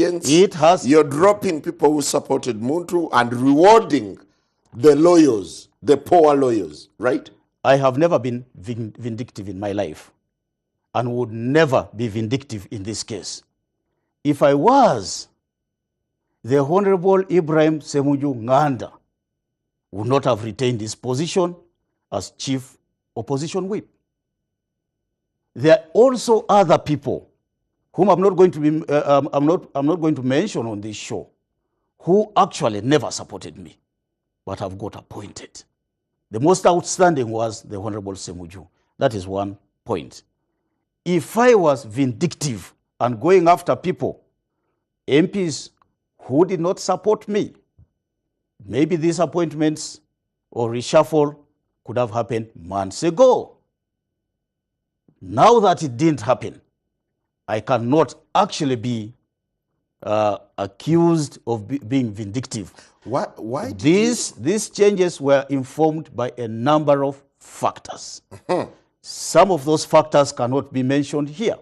It has. You're dropping people who supported Muntu and rewarding the lawyers, the poor lawyers, right? I have never been vindictive in my life and would never be vindictive in this case. If I was, the Honorable Ibrahim Semuju Nganda would not have retained his position as chief opposition whip. There are also other people whom I'm not going to be, I'm not going to mention on this show, who actually never supported me, but have got appointed. The most outstanding was the Honorable Semuju. That is one point. If I was vindictive and going after people, MPs who did not support me, maybe these appointments or reshuffle could have happened months ago. Now that it didn't happen, I cannot actually be accused of being vindictive. Why These changes were informed by a number of factors. Some of those factors cannot be mentioned here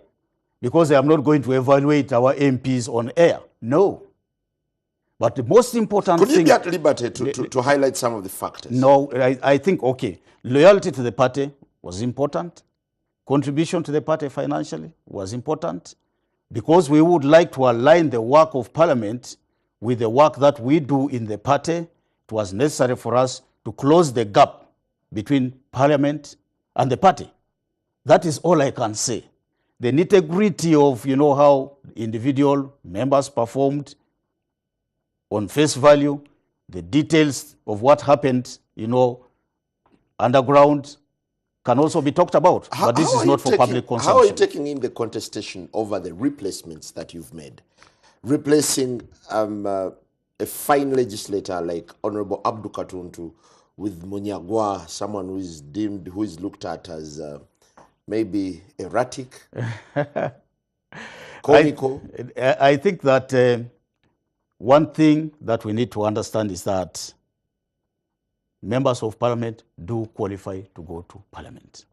because I am not going to evaluate our MPs on air. No. But the most important thing... Could you be at liberty to highlight some of the factors? No, I think, okay, loyalty to the party was important. Contribution to the party financially was important because we would like to align the work of Parliament with the work that we do in the party. It was necessary for us to close the gap between Parliament and the party. That is all I can say. The nitty-gritty of, how individual members performed on face value, the details of what happened, underground, can also be talked about, but this is not for public consumption. How are you taking in the contestation over the replacements that you've made? Replacing a fine legislator like Honorable Abdu Katuntu with Munyagwa, someone who is looked at as maybe erratic, comical. I think that one thing that we need to understand is that members of Parliament do qualify to go to Parliament.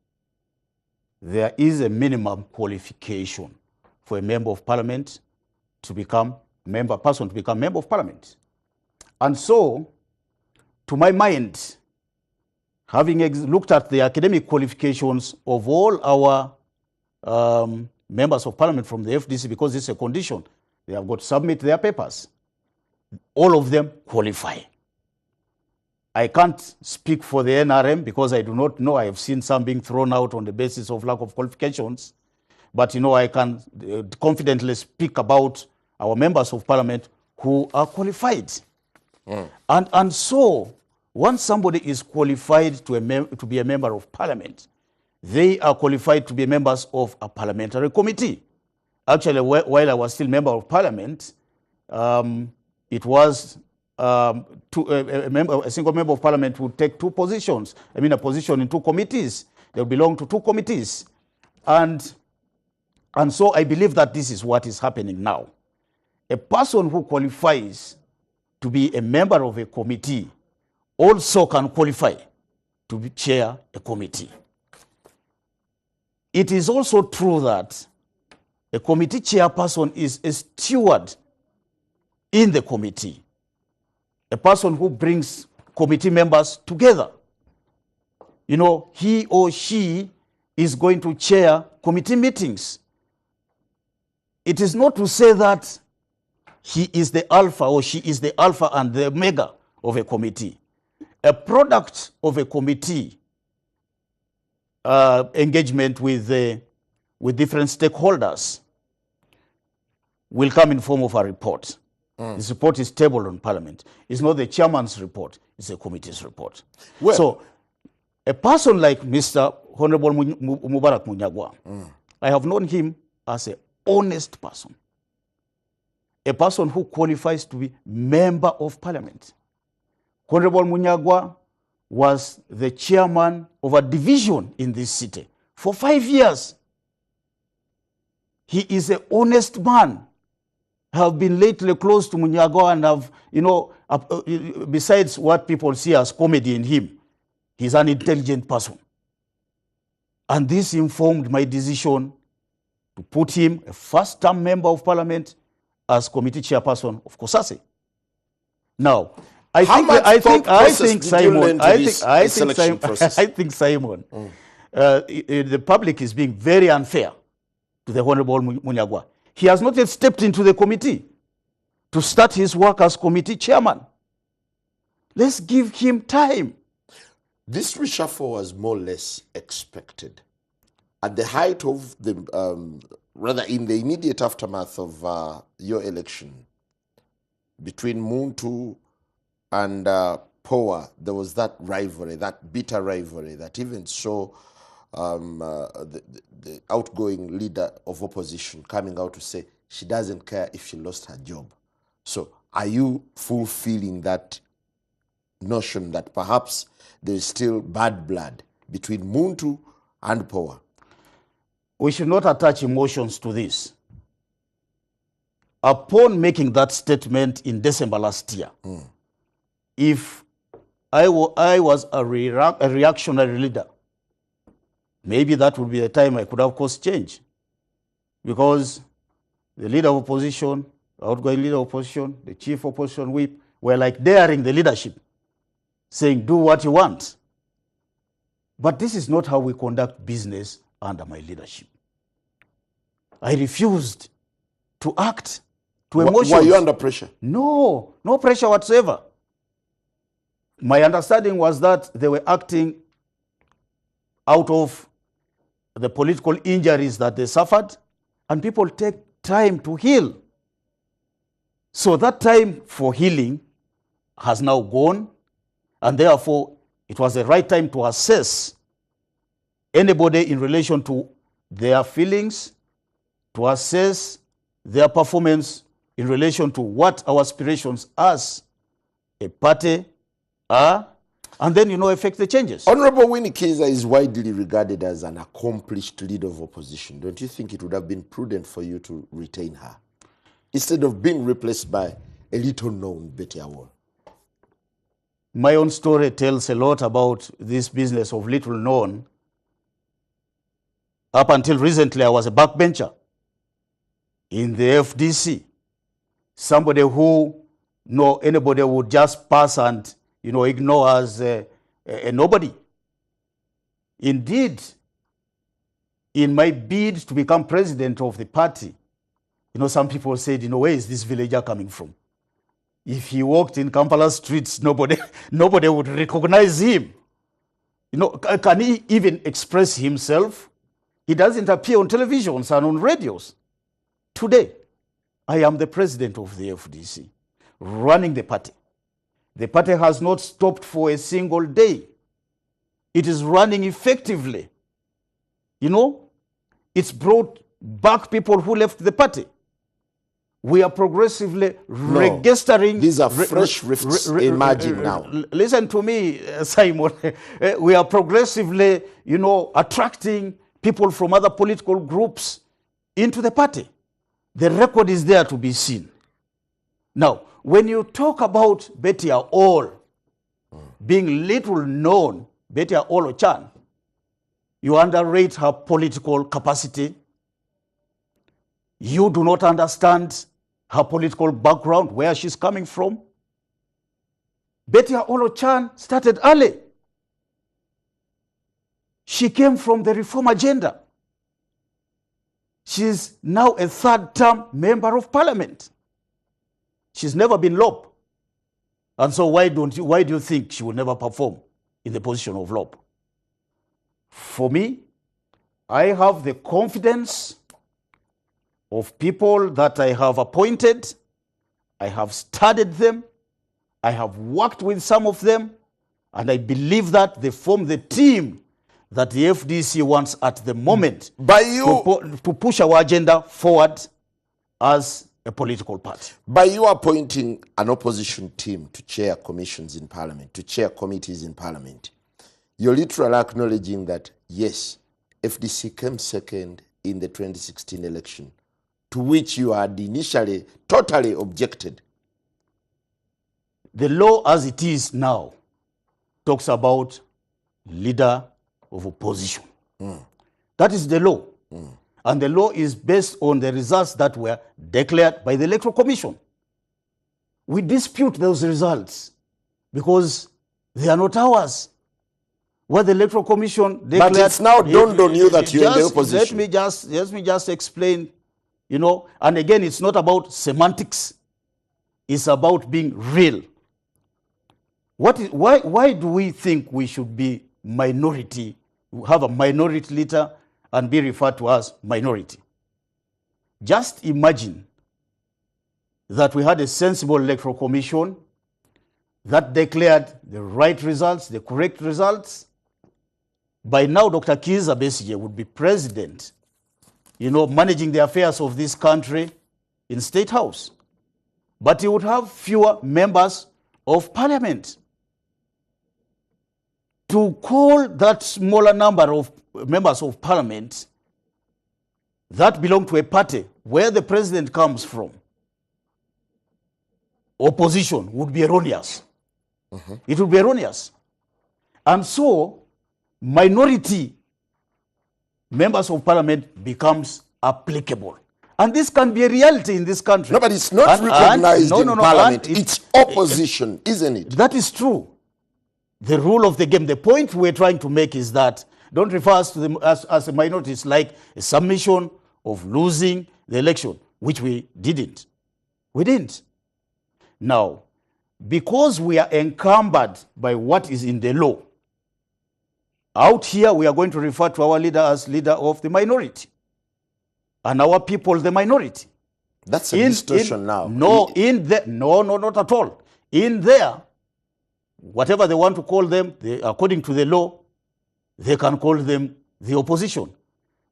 There is a minimum qualification for a member of Parliament to become member of Parliament. And so, to my mind, having looked at the academic qualifications of all our members of Parliament from the FDC, because it's a condition, they have got to submit their papers. All of them qualify. I can't speak for the NRM because I do not know. I have seen some being thrown out on the basis of lack of qualifications. But, I can confidently speak about our members of Parliament who are qualified. And so, once somebody is qualified to be a member of Parliament, they are qualified to be members of a parliamentary committee. Actually, while I was still member of Parliament, it was a single member of Parliament would take two positions. A position in two committees. They would belong to two committees. And so I believe that this is what is happening now. A person who qualifies to be a member of a committee also can qualify to chair a committee. It is also true that a committee chairperson is a steward in the committee, a person who brings committee members together. He or she is going to chair committee meetings. It is not to say that he is the alpha or she is the alpha and the omega of a committee. A product of a committee engagement with different stakeholders will come in form of a report. This report is tabled on Parliament. It's not the chairman's report, it's a committee's report. Well, so a person like Mr. Honorable Mubarak Munyagwa, I have known him as an honest person, a person who qualifies to be member of Parliament. Honorable Munyagwa was the chairman of a division in this city for 5 years. He is an honest man. I have been lately close to Munyagwa and have, besides what people see as comedy in him, he's an intelligent person. And this informed my decision to put him a first-term member of Parliament as committee chairperson of COSASE. Now, I How think much I thought think I process think did you learn Simon to I this think I think selection Simon process? I think Simon the public is being very unfair to the Honorable Munyagwa. He has not yet stepped into the committee to start his work as committee chairman. Let's give him time. This reshuffle was more or less expected. At the height of the, rather in the immediate aftermath of your election, between Muntu and Poa, there was that rivalry, that bitter rivalry that even saw the outgoing leader of opposition coming out to say she doesn't care if she lost her job. So are you fulfilling that notion that perhaps there is still bad blood between Muntu and Poa? We should not attach emotions to this. Upon making that statement in December last year, if I was a reactionary leader, maybe that would be the time I could have caused change. Because the leader of opposition, the outgoing leader of opposition, the chief opposition whip, were like daring the leadership, saying, do what you want. But this is not how we conduct business under my leadership. I refused to act to emotions. Were you under pressure? No, no pressure whatsoever. My understanding was that they were acting out of the political injuries that they suffered, and people take time to heal. So that time for healing has now gone, and therefore it was the right time to assess anybody in relation to their feelings, to assess their performance in relation to what our aspirations as a party are, and then, effect the changes. Honorable Winnie Kiiza is widely regarded as an accomplished leader of opposition. Don't you think it would have been prudent for you to retain her instead of being replaced by a little-known Betty Awol? My own story tells a lot about this business of little known. Up until recently, I was a backbencher in the FDC. Somebody who anybody would just pass and ignore as a nobody. Indeed, in my bid to become president of the party, some people said, where is this villager coming from? If he walked in Kampala streets, nobody would recognize him. Can he even express himself? He doesn't appear on televisions and on radios. Today, I am the president of the FDC, running the party. The party has not stopped for a single day. It is running effectively. It's brought back people who left the party. We are progressively registering. These are fresh rifts emerging now. Listen to me, Simon. We are progressively, attracting people from other political groups into the party. The record is there to be seen. Now, when you talk about Betty Awol being little known, Betty Awol Ochan, you underrate her political capacity. You do not understand her political background, where she's coming from. Betty Awol Ochan started early. She came from the reform agenda. She's now a third-term member of parliament. She's never been LOP. And so why do you think she will never perform in the position of LOP? For me, I have the confidence of people that I have appointed. I have studied them. I have worked with some of them. And I believe that they form the team that the FDC wants at the moment to push our agenda forward as a political party. By you appointing an opposition team to chair commissions in parliament, to chair committees in parliament, you're literally acknowledging that, yes, FDC came second in the 2016 election, to which you had initially totally objected. The law as it is now talks about leader of opposition. That is the law. And the law is based on the results that were declared by the Electoral Commission. We dispute those results because they are not ours. What the Electoral Commission declared... But it's now dawned on you that you're in the opposition. Let me just explain, and again, it's not about semantics. It's about being real. Why do we think we should be minority, have a minority leader and be referred to as minority? Just imagine that we had a sensible Electoral Commission that declared the right results, the correct results. By now, Dr. Kiiza Besigye would be president, managing the affairs of this country in State House. But he would have fewer members of parliament. To call that smaller number of members of parliament that belong to a party where the president comes from, opposition, would be erroneous. It would be erroneous. And so, minority members of parliament becomes applicable. And this can be a reality in this country. No, but it's not recognized in parliament. It's opposition, isn't it? That is true. The rule of the game, the point we're trying to make is that don't refer us to them as a minority. It's like a submission of losing the election, which we didn't. We didn't. Now, because we are encumbered by what is in the law, out here we are going to refer to our leader as leader of the minority, and our people the minority. That's a distortion now. No, not at all. In there, whatever they want to call them, according to the law, they can call them the opposition.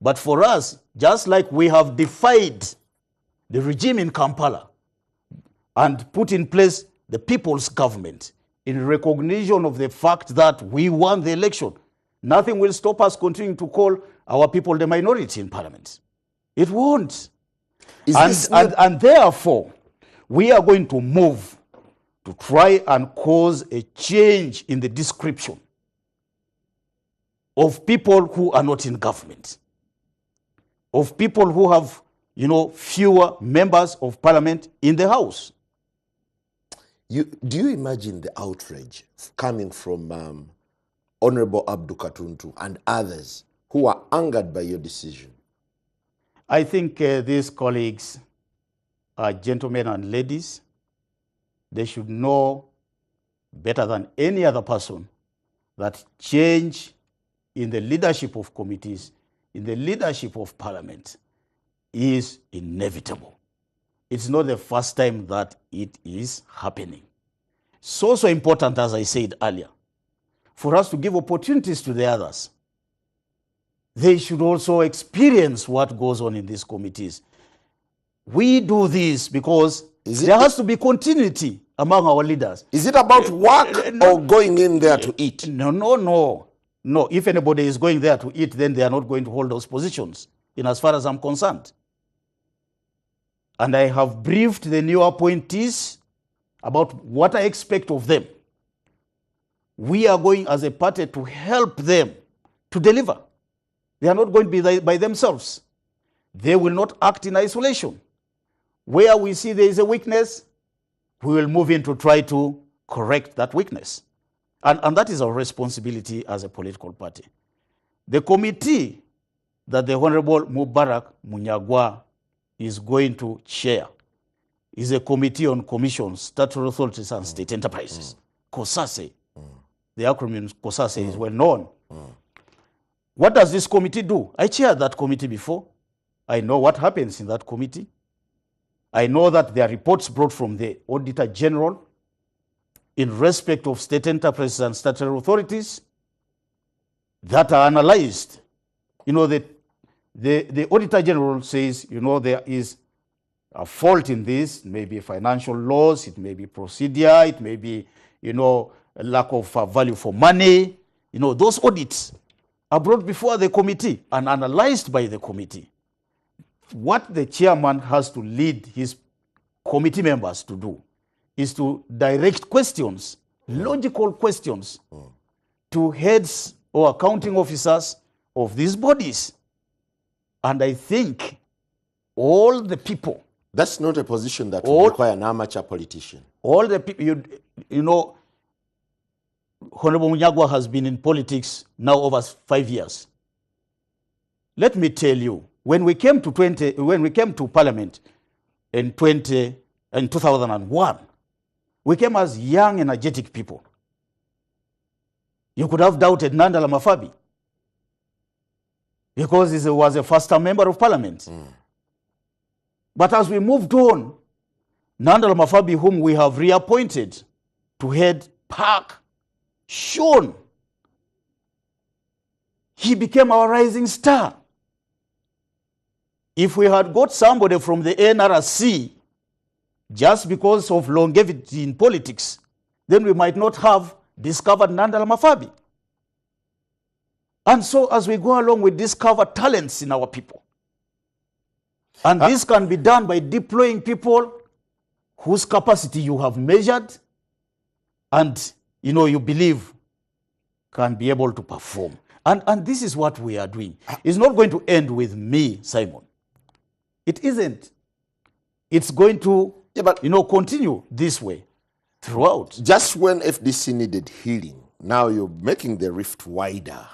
But for us, just like we have defied the regime in Kampala and put in place the people's government in recognition of the fact that we won the election, nothing will stop us continuing to call our people the minority in parliament. It won't. And therefore, we are going to move to try and cause a change in the description of people who are not in government, of people who have, fewer members of parliament in the House. Do you imagine the outrage coming from Honorable Abdu Katuntu and others who are angered by your decision? I think these colleagues are gentlemen and ladies. They should know better than any other person that change in the leadership of committees, in the leadership of parliament, is inevitable. It's not the first time that it is happening. It's also important, as I said earlier, for us to give opportunities to the others. They should also experience what goes on in these committees. We do this because there has to be continuity among our leaders. Is it about work or going in there to eat? No. If anybody is going there to eat, then they are not going to hold those positions, in as far as I'm concerned. And I have briefed the new appointees about what I expect of them. We are going as a party to help them to deliver. They are not going to be by themselves. They will not act in isolation. Where we see there is a weakness, we will move in to try to correct that weakness. And that is our responsibility as a political party. The committee that the Honorable Mubarak Munyagwa is going to chair is a committee on commissions, statutory authorities, and state enterprises. COSASE. The acronym COSASE is well known. What does this committee do? I chaired that committee before. I know what happens in that committee. I know that there are reports brought from the Auditor General in respect of state enterprises and statutory authorities that are analyzed. The Auditor General says, there is a fault in this. It may be financial loss, it may be procedure, it may be, a lack of value for money. Those audits are brought before the committee and analyzed by the committee. What the chairman has to lead his committee members to do is to direct questions, logical questions, to heads or accounting officers of these bodies. And I think all the people, That's not a position that would require an amateur politician. all the people, you know, Honorable Munyagwa has been in politics now over 5 years. Let me tell you, when we came to Parliament in 2001, we came as young, energetic people. You could have doubted Nandala Mafabi because he was a first-time member of Parliament. But as we moved on, Nandala Mafabi, whom we have reappointed to head PAC, shone. He became our rising star. If we had got somebody from the NRC just because of longevity in politics, then we might not have discovered Nandala Mafabi. And so as we go along, we discover talents in our people. And this can be done by deploying people whose capacity you have measured and you believe can be able to perform. And this is what we are doing. It's not going to end with me, Simon. It isn't. It's going to continue this way throughout. Just when FDC needed healing, now you're making the rift wider,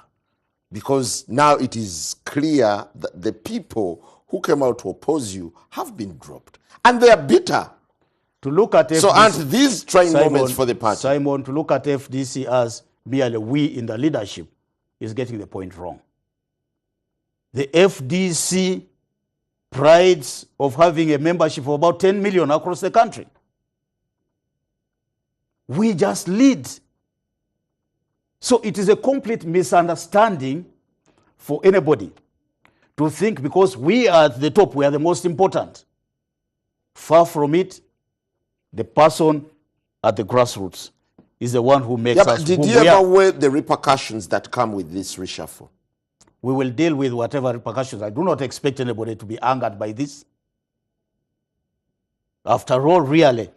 because now it is clear that the people who came out to oppose you have been dropped. And they are bitter. To look at FDC, so aren't these trying moments for the party? Simon, to look at FDC as merely we in the leadership is getting the point wrong. The FDC prides of having a membership of about 10 million across the country. We just lead. So it is a complete misunderstanding for anybody to think because we are at the top, we are the most important. Far from it. The person at the grassroots is the one who makes us. Did you ever weigh the repercussions that come with this reshuffle? We will deal with whatever repercussions. I do not expect anybody to be angered by this. After all, really,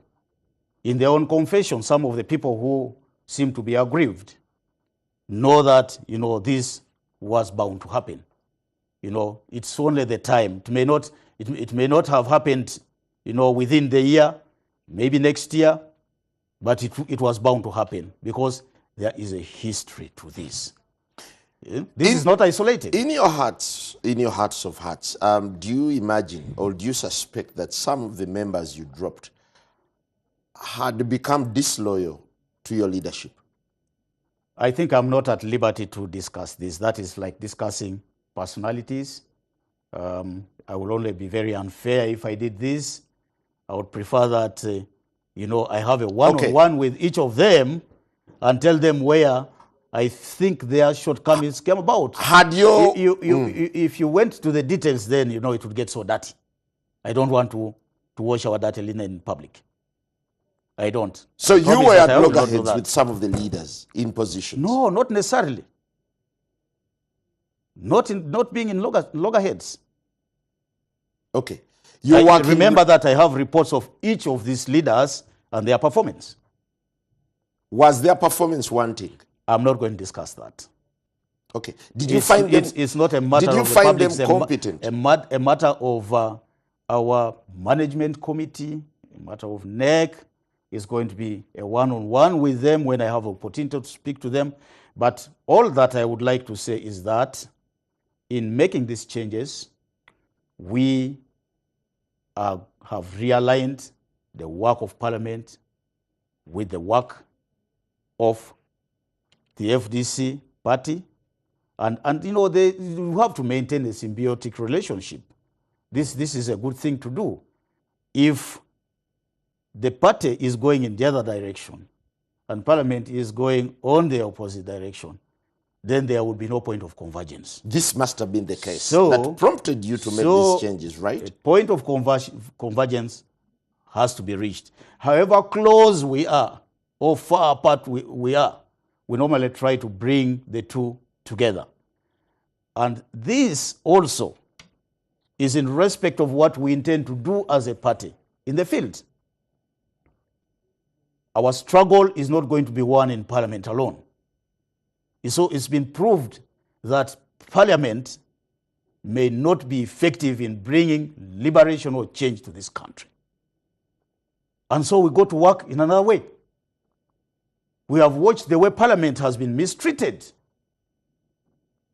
in their own confession, some of the people who seem to be aggrieved know that, this was bound to happen. It's only the time. It may not have happened, within the year, maybe next year, but it was bound to happen because there is a history to this. This is not isolated. In your hearts of hearts, do you imagine or do you suspect that some of the members you dropped had become disloyal to your leadership? I think I'm not at liberty to discuss this. That is like discussing personalities. I will only be very unfair if I did this. I would prefer that, I have a one-on-one with each of them and tell them where I think their shortcomings came about. If you went to the details, then, it would get so dirty. I don't want to wash our dirty linen in public. I don't. So you were at loggerheads with some of the leaders in positions? No, not necessarily. Not being in loggerheads. Okay. Remember that I have reports of each of these leaders and their performance. Was their performance wanting? I'm not going to discuss that. Okay. Did you find them? It's not a matter of the public. Did you find them competent? A matter of our management committee, a matter of NEC. Is going to be a one-on-one with them when I have an opportunity to speak to them. But all that I would like to say is that in making these changes, we have realigned the work of Parliament with the work of the FDC party. And you have to maintain a symbiotic relationship. This is a good thing to do. If the party is going in the other direction and Parliament is going on the opposite direction, then there would be no point of convergence. This must have been the case that prompted you to make these changes, right? A point of convergence has to be reached. However close we are or far apart we are, we normally try to bring the two together. And this also is in respect of what we intend to do as a party in the field. Our struggle is not going to be won in Parliament alone. So it's been proved that Parliament may not be effective in bringing liberation or change to this country. And so we go to work in another way. We have watched the way Parliament has been mistreated.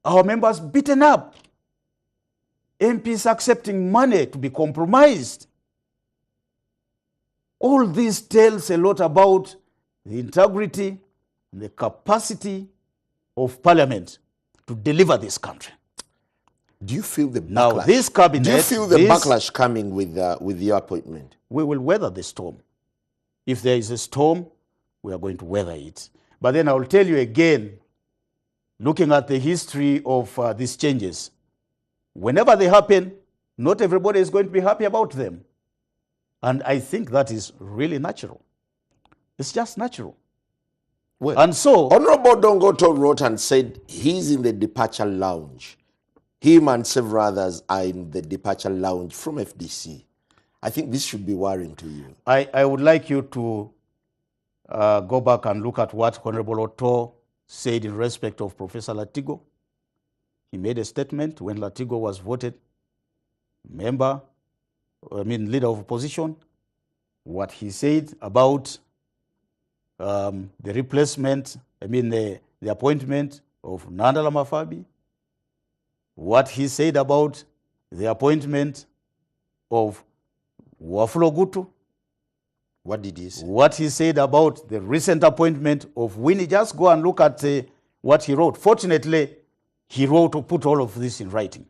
Our members beaten up. MPs accepting money to be compromised. All this tells a lot about the integrity and the capacity of Parliament to deliver this country. Do you feel the backlash? Now, this cabinet... Do you feel the backlash coming with your appointment? We will weather the storm. If there is a storm, we are going to weather it. But then I will tell you again, looking at the history of these changes, whenever they happen, not everybody is going to be happy about them. And I think that is really natural. It's just natural. Well, and so... Honorable Dongoto wrote and said he's in the departure lounge. Him and several others are in the departure lounge from FDC. I think this should be worrying to you. I would like you to go back and look at what Honorable Otto said in respect of Professor Latigo. He made a statement when Latigo was voted leader of opposition. What he said about the replacement, the appointment of Nandala Mafabi. What he said about the appointment of Wafula Gutu. What did he say? What he said about the recent appointment of Winnie. Just go and look at what he wrote. Fortunately, he wrote to put all of this in writing.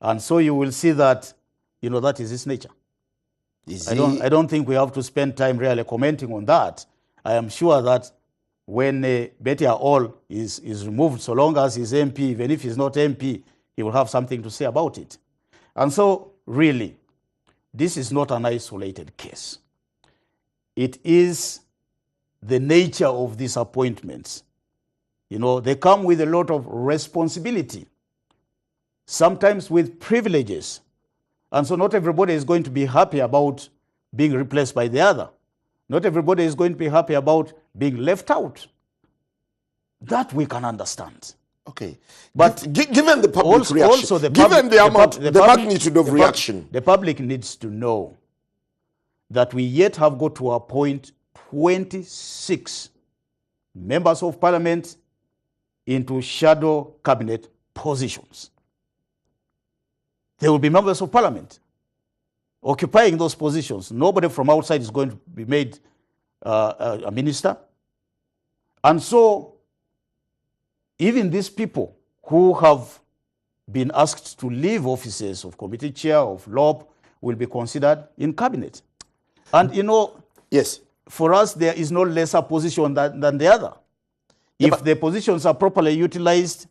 And so you will see that, that is his nature. I don't think we have to spend time really commenting on that. I am sure that when Betty All is removed, so long as he's MP, even if he's not MP, he will have something to say about it. And so, really, this is not an isolated case. It is the nature of these appointments. They come with a lot of responsibility, sometimes with privileges. And so not everybody is going to be happy about being replaced by the other. Not everybody is going to be happy about being left out. That we can understand. Okay. But given the public reaction, also the magnitude of reaction. The public needs to know that we yet have got to appoint 26 members of Parliament into shadow cabinet positions. There will be members of Parliament occupying those positions. Nobody from outside is going to be made a minister. And so, even these people who have been asked to leave offices of committee chair, of LOB, will be considered in cabinet. And yes, for us, there is no lesser position than the other. If the positions are properly utilized,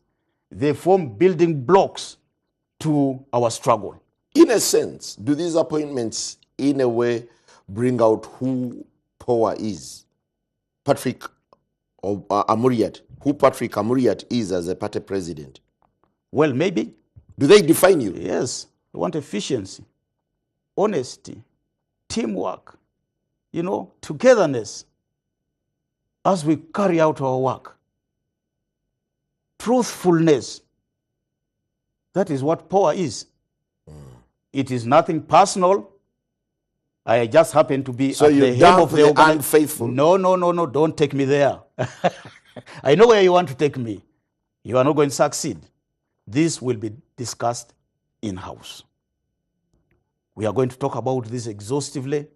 they form building blocks to our struggle. In a sense, do these appointments, in a way, bring out who power is? Patrick Amuriat, who Patrick Amuriat is as a party president? Well, maybe. Do they define you? Yes. We want efficiency, honesty, teamwork, togetherness as we carry out our work. Truthfulness. That is what power is. It is nothing personal. I just happen to be at the head of the organization. Unfaithful. No, don't take me there. I know where you want to take me. You are not going to succeed. This will be discussed in-house. We are going to talk about this exhaustively.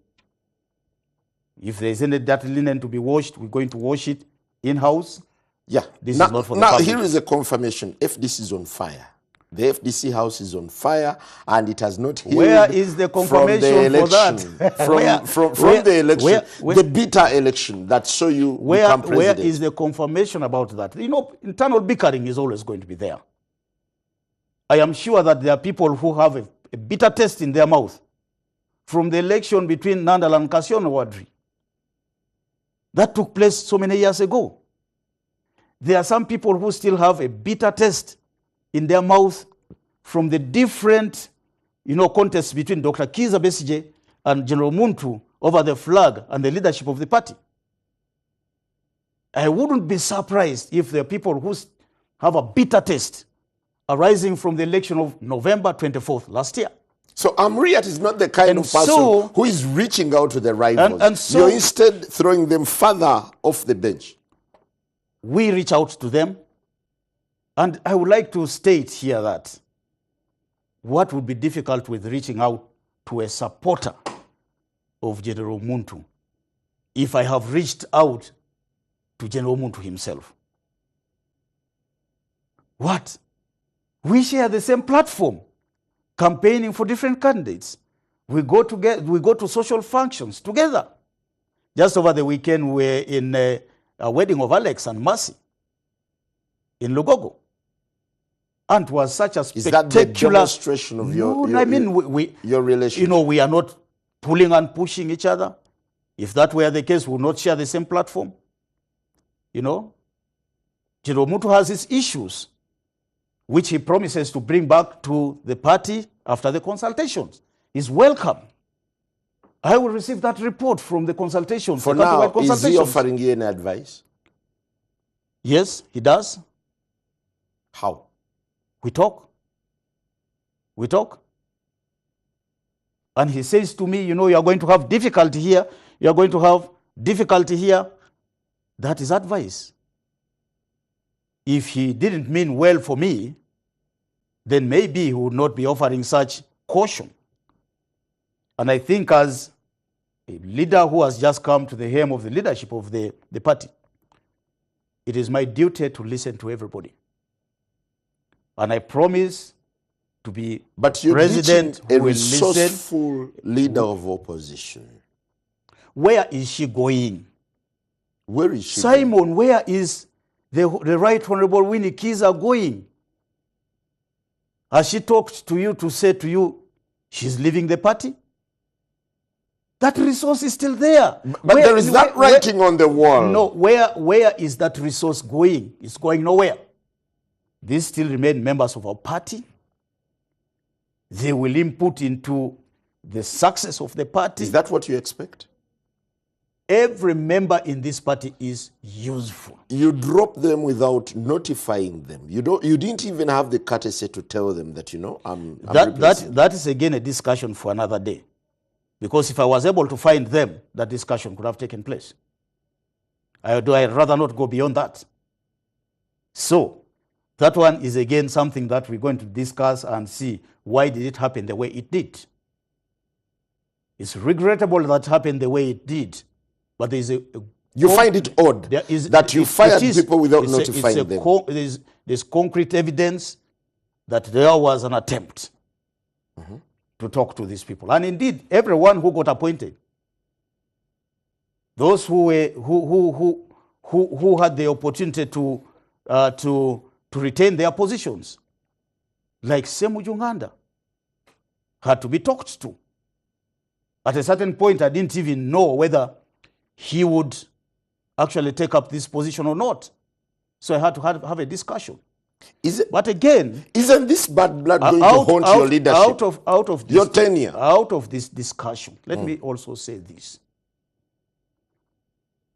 If there is any dirty linen to be washed, we're going to wash it in-house. Yeah. This is not for the public. Here is a confirmation. FDC is on fire. The FDC house is on fire, and it has not healed. Where is the confirmation for that? From the election, the bitter election that saw you become president. Where is the confirmation about that? Internal bickering is always going to be there. I am sure that there are people who have a bitter taste in their mouth from the election between Nandala and Kassion Wadri. That took place so many years ago. There are some people who still have a bitter taste in their mouth from the different, contests between Dr. Kiiza Besigye and General Muntu over the flag and the leadership of the party. I wouldn't be surprised if there are people who have a bitter taste arising from the election of November 24th last year. So Amuriat is not the kind of person who is reaching out to the rivals. And so you're instead throwing them further off the bench. We reach out to them. And I would like to state here that what would be difficult with reaching out to a supporter of General Muntu if I have reached out to General Muntu himself? What? We share the same platform, campaigning for different candidates. We go to social functions together. Just over the weekend, we were in a wedding of Alex and Mercy in Lugogo. And it was such a spectacular... Is that the demonstration of your relationship? You know, we are not pulling and pushing each other. If that were the case, we would not share the same platform. You know, General Muntu has his issues, which he promises to bring back to the party after the consultations. He's welcome. I will receive that report from the consultations. For now, is he offering you any advice? Yes, he does. How? We talk. We talk. And he says to me, you know, you are going to have difficulty here. You are going to have difficulty here. That is advice. If he didn't mean well for me, then maybe he would not be offering such caution. And I think as a leader who has just come to the helm of the leadership of the party, it is my duty to listen to everybody. And I promise to be president who a will resourceful listen. Leader of opposition. Where is she going? Where is she Simon, going? where is the Right Honorable Winnie Kiiza going? Has she talked to you to say to you she's leaving the party? That resource is still there. But there is that writing on the wall. No, where is that resource going? It's going nowhere. These still remain members of our party. They will input into the success of the party. Is that what you expect? Every member in this party is useful. You drop them without notifying them. You didn't even have the courtesy to tell them that, you know, I'm that is again a discussion for another day. Because if I was able to find them, that discussion could have taken place. I'd rather not go beyond that. So, that one is again something that we're going to discuss and see why did it happen the way it did. It's regrettable that it happened the way it did, but there is a... You find it odd that you fired people without notifying them. There's concrete evidence that there was an attempt to talk to these people. And indeed, everyone who got appointed, those who had the opportunity to retain their positions, like Semu Junganda, had to be talked to. At a certain point, I didn't even know whether he would actually take up this position or not. So I had to have a discussion. But again, isn't this bad blood going to haunt your leadership? Out of this, your tenure? Out of this discussion, let me also say this.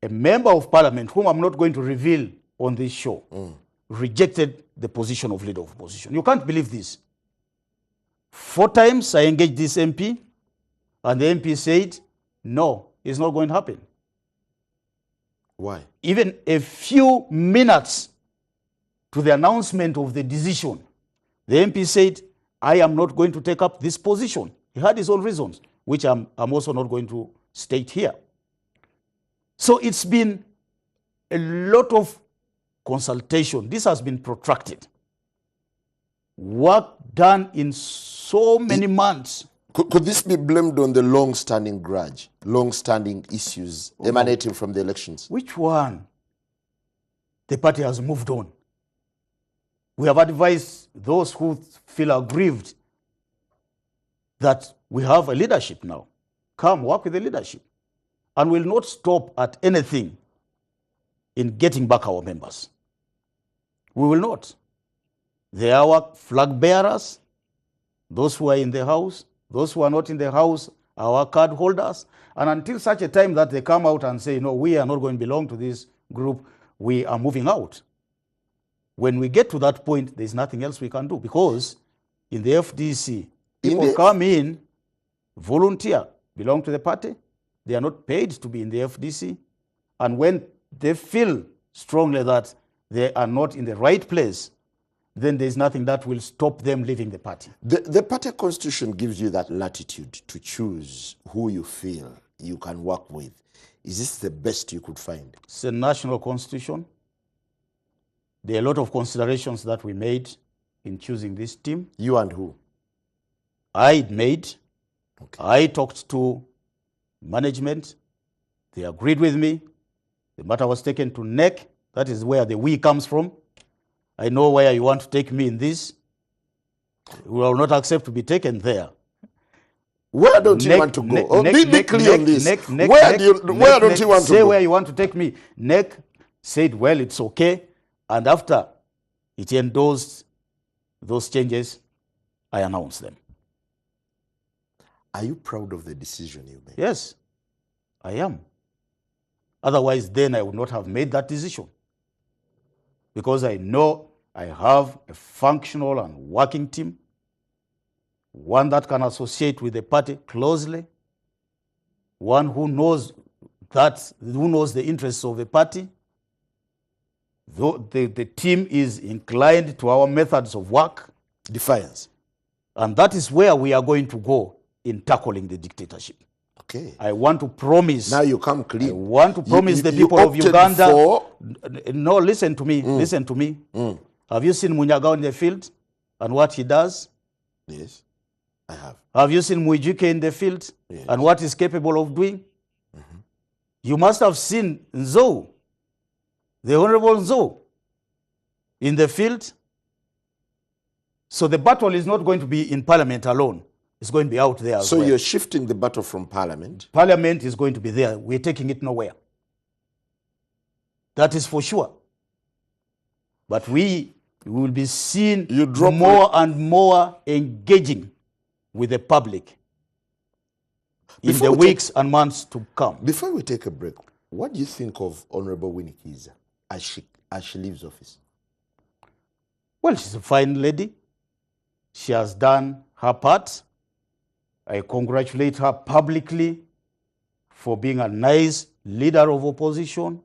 A member of parliament, whom I'm not going to reveal on this show, rejected the position of leader of opposition. You can't believe this. 4 times I engaged this MP, and the MP said, no, it's not going to happen. Why? Even a few minutes to the announcement of the decision, the MP said, I am not going to take up this position. He had his own reasons, which I'm also not going to state here. So it's been a lot of consultation. This has been protracted. Work done in so many months. Could this be blamed on the long-standing grudge, long-standing issues emanating from the elections? Which one? The party has moved on. We have advised those who feel aggrieved that we have a leadership now. Come, work with the leadership. And we'll not stop at anything in getting back our members. We will not. They are our flag bearers, those who are in the house, those who are not in the house, our card holders. And until such a time that they come out and say, no, we are not going to belong to this group, we are moving out. When we get to that point, there's nothing else we can do, because in the FDC, people come in, volunteer, belong to the party. They are not paid to be in the FDC. And when they feel strongly that they are not in the right place, then there's nothing that will stop them leaving the party. The party constitution gives you that latitude to choose who you feel you can work with. Is this the best you could find? It's a national constitution. There are a lot of considerations that we made in choosing this team. You and who? I made. Okay. I talked to management. They agreed with me. The matter was taken to NEC. That is where the we comes from. I know where you want to take me in this. We will not accept to be taken there. Where don't you want to go? Be clear on this. Where don't you want to go? Say where you want to take me. NEC said, well, it's okay. And after it endorsed those changes, I announced them. Are you proud of the decision you made? Yes, I am. Otherwise, then I would not have made that decision. Because I know I have a functional and working team, one that can associate with the party closely, one who knows the interests of the party. Though the team is inclined to our methods of work, Defiance. and that is where we are going to go in tackling the dictatorship. Okay. I want to promise. Now you come clean. I want to promise the people of Uganda. No, listen to me. Listen to me. Have you seen Munyagao in the field and what he does? Yes, I have. Have you seen Mwijike in the field and what he's capable of doing? You must have seen Nzo, the Honorable Nzo, in the field. So the battle is not going to be in Parliament alone. It's going to be out there as well. So you're shifting the battle from Parliament? Parliament is going to be there. We're taking it nowhere. That is for sure. But we will be seen more and more engaging with the public in the weeks and months to come. Before we take a break, what do you think of Honorable Winnie Kiiza as she leaves office? Well, she's a fine lady. She has done her part. I congratulate her publicly for being a nice leader of opposition.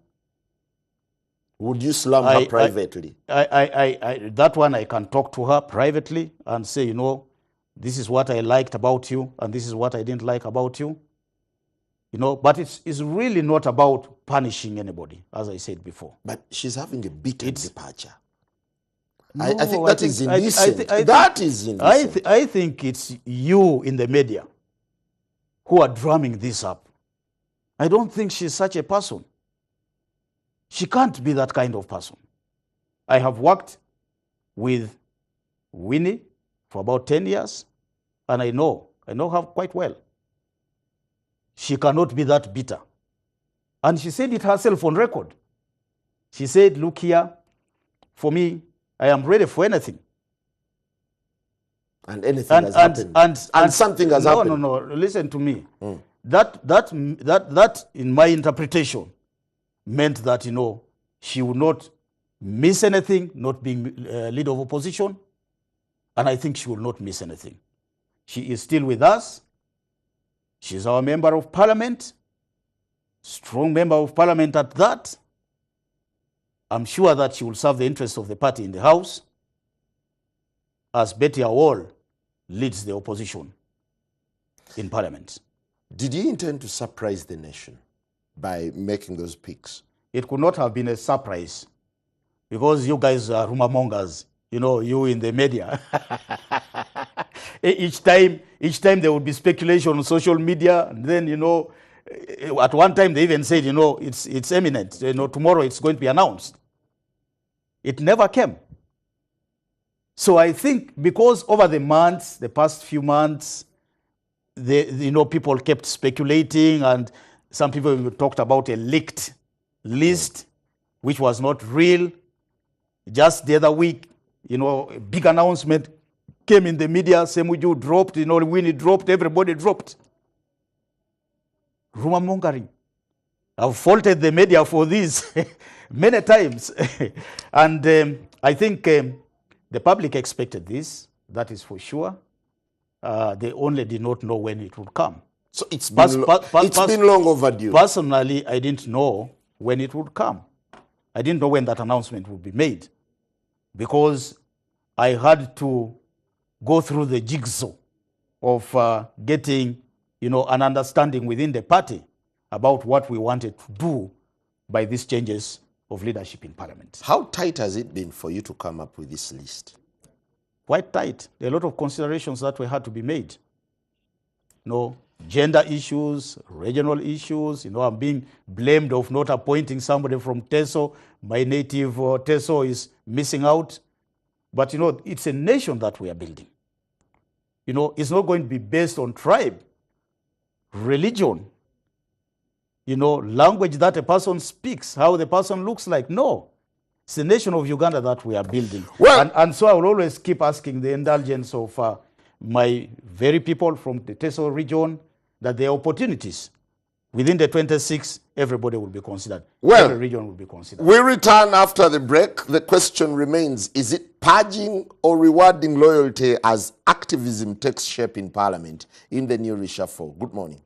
Would you slam her privately? That one I can talk to her privately and say, you know, this is what I liked about you and this is what I didn't like about you. You know, but it's really not about punishing anybody, as I said before. But she's having a bitter departure. No, I think that is indecent. That is indecent. I think it's you in the media who are drumming this up. I don't think she's such a person. She can't be that kind of person. I have worked with Winnie for about 10 years, and I know her quite well. She cannot be that bitter. And she said it herself on record. She said, look here, for me, I am ready for anything. And anything has happened. And something has happened. No, listen to me. That, in my interpretation, meant that, you know, she would not miss anything, not being leader of opposition. And I think she will not miss anything. She is still with us. She's our member of parliament, strong member of parliament at that. I'm sure that she will serve the interests of the party in the House as Betty Awol leads the opposition in parliament. Did you intend to surprise the nation by making those picks? It could not have been a surprise because you guys are rumor mongers, you know, you in the media. Each time there would be speculation on social media, and then, you know, at one time they even said, you know, it's imminent, you know, tomorrow it's going to be announced. It never came. So I think because over the past few months, you know, people kept speculating, and some people talked about a leaked list, which was not real. Just the other week, you know, a big announcement came in the media, Semuju dropped, you know, Winnie dropped, everybody dropped. Rumor mongering. I've faulted the media for this many times. And I think the public expected this, that is for sure. They only did not know when it would come. So it's been long overdue. Personally, I didn't know when it would come. I didn't know when that announcement would be made, because I had to go through the jigsaw of getting, an understanding within the party about what we wanted to do by these changes of leadership in parliament. How tight has it been for you to come up with this list? Quite tight. There are a lot of considerations that were had to be made. Gender issues, regional issues. I'm being blamed of not appointing somebody from Teso. My native Teso is missing out. But, it's a nation that we are building. It's not going to be based on tribe, religion, language that a person speaks, how the person looks like. No. It's the nation of Uganda that we are building. Well, and so I will always keep asking the indulgence of my very people from the Teso region that there are opportunities. Within the 26, everybody will be considered. Well, every region will be considered. We return after the break. The question remains, is it purging or rewarding loyalty as activism takes shape in Parliament in the new reshuffle? Good morning.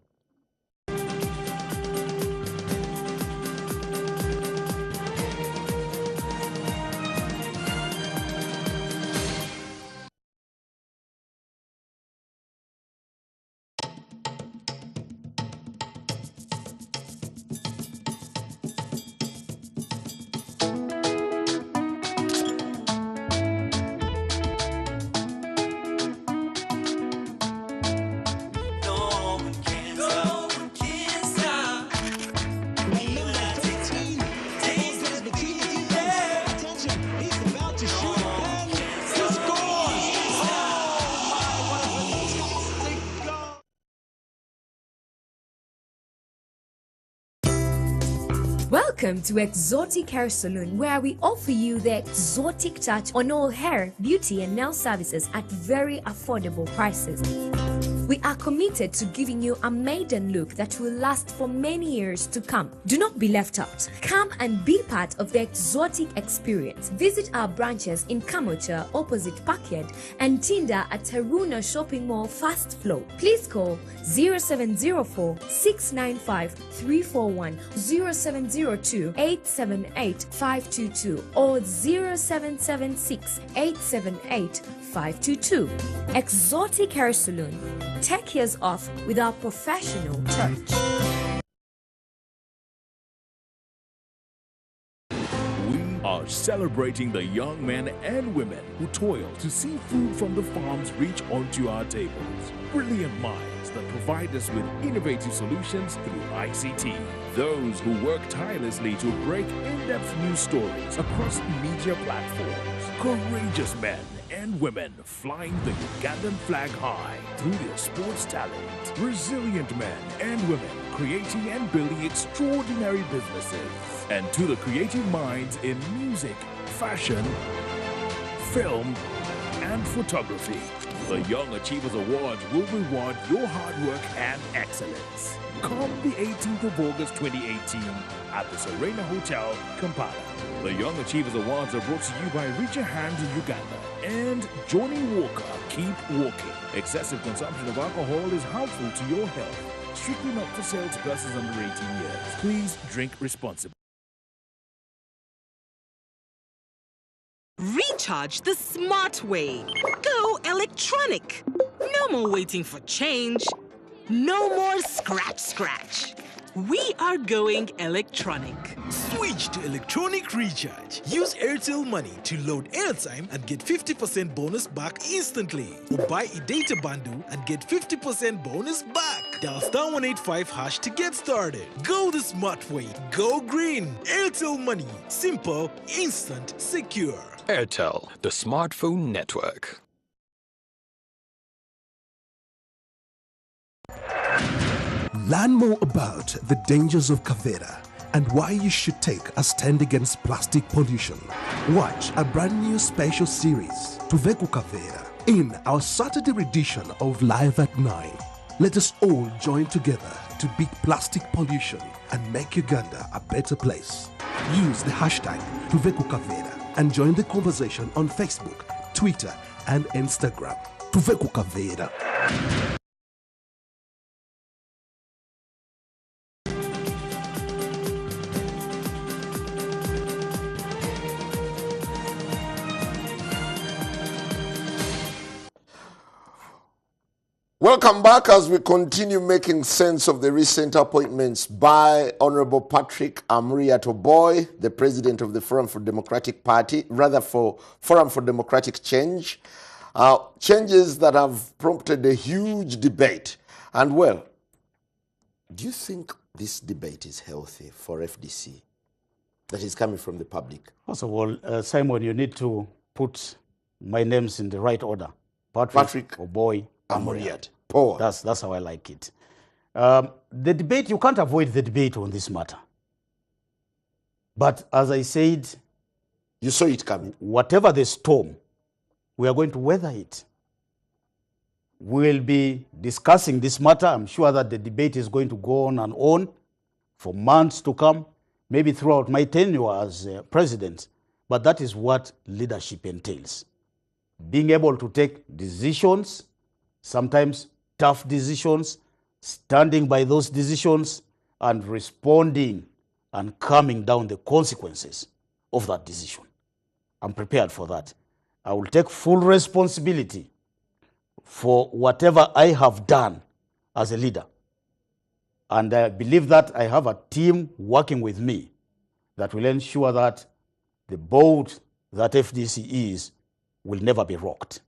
Welcome to Exotic Hair Salon, where we offer you the exotic touch on all hair, beauty and nail services at very affordable prices. We are committed to giving you a maiden look that will last for many years to come. Do not be left out. Come and be part of the exotic experience. Visit our branches in Kamocha opposite Parkyard and Tinda at Taruna Shopping Mall Fast Flow. Please call 0704 695 341, 0702 878 522 or 0776 878 522. Exotic Hair Salon. Take yours off with our professional touch. We are celebrating the young men and women who toil to see food from the farms reach onto our tables. Brilliant minds that provide us with innovative solutions through ICT. Those who work tirelessly to break in-depth news stories across media platforms. Courageous men and women flying the Ugandan flag high through their sports talent. Resilient men and women creating and building extraordinary businesses. And to the creative minds in music, fashion, film, and photography. The Young Achievers Awards will reward your hard work and excellence. Come the 18th of August 2018 at the Serena Hotel, Kampala. The Young Achievers Awards are brought to you by Reach Your Hand in Uganda and Johnny Walker, Keep Walking. Excessive consumption of alcohol is harmful to your health. Strictly not for sale to persons under 18 years. Please drink responsibly. Recharge the smart way. Go electronic. No more waiting for change. No more scratch. We are going electronic. Switch to electronic recharge. Use Airtel Money to load airtime and get 50% bonus back instantly. Or buy a data bundle and get 50% bonus back. Dial *185# to get started. Go the smart way. Go green. Airtel Money. Simple, instant, secure. Airtel, the smartphone network. Learn more about the dangers of Kavera and why you should take a stand against plastic pollution. Watch a brand new special series, Tuveku Kavera, in our Saturday edition of Live at 9. Let us all join together to beat plastic pollution and make Uganda a better place. Use the hashtag TuvekuKavera and join the conversation on Facebook, Twitter, and Instagram. TuvekuKavera. Welcome back as we continue making sense of the recent appointments by Honorable Patrick Amuriat, the president of the Forum for Democratic Party, rather for Forum for Democratic Change. Changes that have prompted a huge debate. And well, do you think this debate is healthy for FDC that is coming from the public? First of all, Simon, you need to put my names in the right order. Patrick Amuriat. That's how I like it. The debate, you can't avoid the debate on this matter. But as I said, you saw it coming. Whatever the storm, we are going to weather it. We will be discussing this matter. I'm sure that the debate is going to go on and on for months to come, maybe throughout my tenure as president. But that is what leadership entails. Being able to take decisions, sometimes tough decisions, standing by those decisions and responding and calming down the consequences of that decision. I'm prepared for that. I will take full responsibility for whatever I have done as a leader. And I believe that I have a team working with me that will ensure that the boat that FDC is will never be rocked.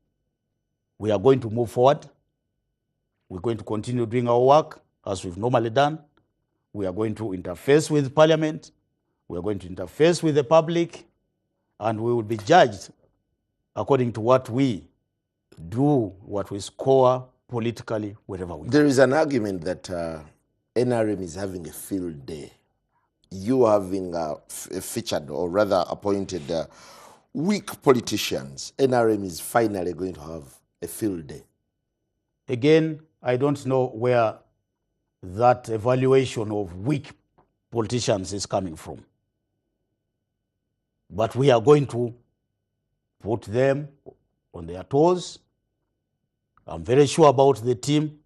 We are going to move forward. We're going to continue doing our work as we've normally done. We are going to interface with Parliament. We are going to interface with the public. And we will be judged according to what we do, what we score politically, wherever we go. There is an argument that NRM is having a field day. You having featured, or rather appointed, weak politicians. NRM is finally going to have a field day. Again, I don't know where that evaluation of weak politicians is coming from. But we are going to put them on their toes. I'm very sure about the team.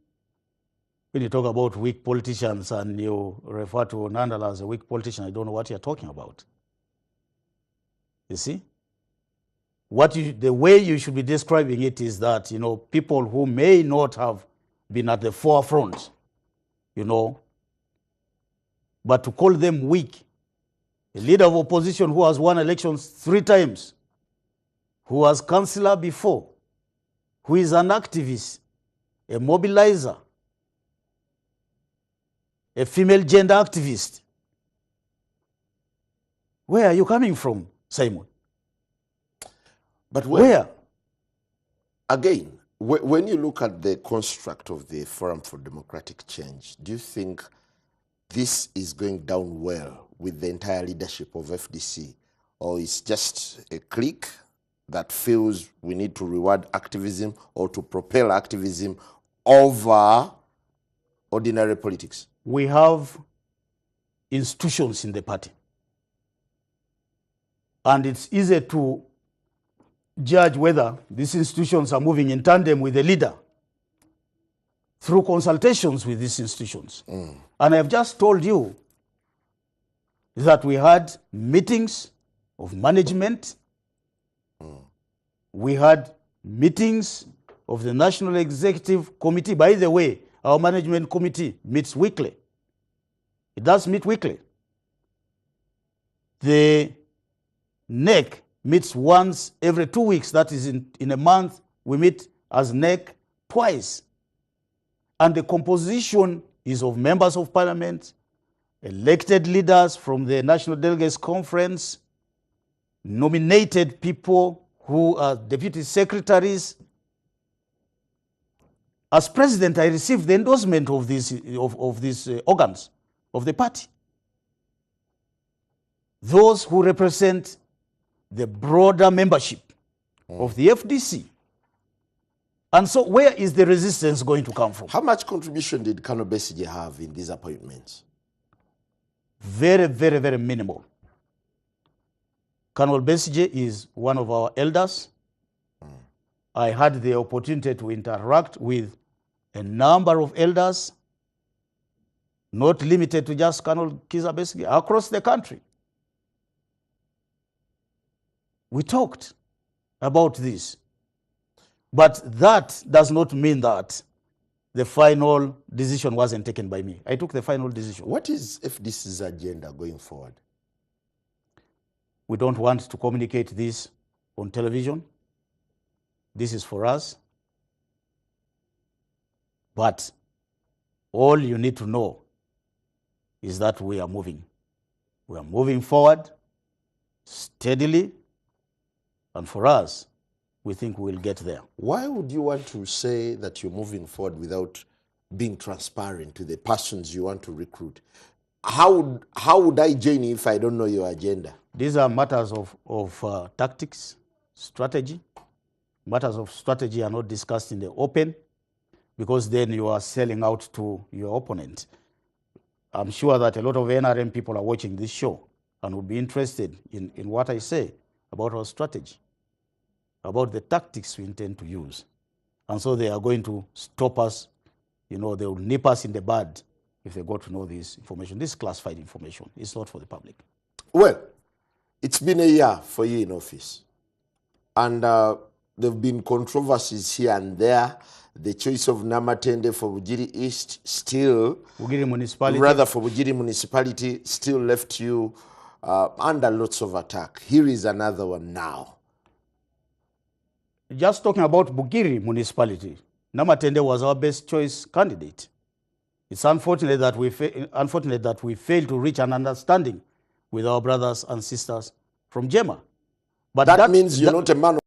When you talk about weak politicians and you refer to Nandala as a weak politician, I don't know what you're talking about. You see? The way you should be describing it is that, people who may not have been at the forefront, but to call them weak, a leader of opposition who has won elections 3 times, who was councillor before, who is an activist, a mobilizer, a female gender activist. Where are you coming from, Simon? But where? Again, when you look at the construct of the Forum for Democratic Change, do you think this is going down well with the entire leadership of FDC? Or it's just a clique that feels we need to reward activism or to propel activism over ordinary politics? We have institutions in the party. And it's easy to judge whether these institutions are moving in tandem with the leader through consultations with these institutions. And I've just told you that we had meetings of management. We had meetings of the National Executive Committee. By the way, our management committee meets weekly. It does meet weekly. The NEC meets once every 2 weeks. That is in a month. We meet as NEC twice. And the composition is of members of parliament, elected leaders from the National Delegates Conference, nominated people who are deputy secretaries. As president, I received the endorsement of these organs of the party. Those who represent the broader membership of the FDC. And so where is the resistance going to come from? How much contribution did Colonel Besigye have in these appointments? Very, very, very minimal. Colonel Besigye is one of our elders. I had the opportunity to interact with a number of elders, not limited to just Colonel Kiiza Besigye, across the country. We talked about this. But that does not mean that the final decision wasn't taken by me. I took the final decision. What is FDC's agenda going forward? We don't want to communicate this on television. This is for us. But all you need to know is that we are moving. We are moving forward steadily. And for us, we think we'll get there. Why would you want to say that you're moving forward without being transparent to the persons you want to recruit? How would I join you if I don't know your agenda? These are matters of tactics, strategy. Matters of strategy are not discussed in the open because then you are selling out to your opponent. I'm sure that a lot of NRM people are watching this show and will be interested in what I say about our strategy, about the tactics we intend to use. And so they are going to stop us, they will nip us in the bud if they got to know this information. This is classified information. It's not for the public. Well, it's been a year for you in office. And there have been controversies here and there. The choice of Namatende for Bugiri East still, Bugiri Municipality. Rather for Bugiri Municipality, still left you under lots of attack. Here is another one now. Just talking about Bugiri Municipality, Namatende was our best choice candidate. It's unfortunate that we failed to reach an understanding with our brothers and sisters from Jema. But that means you're not a man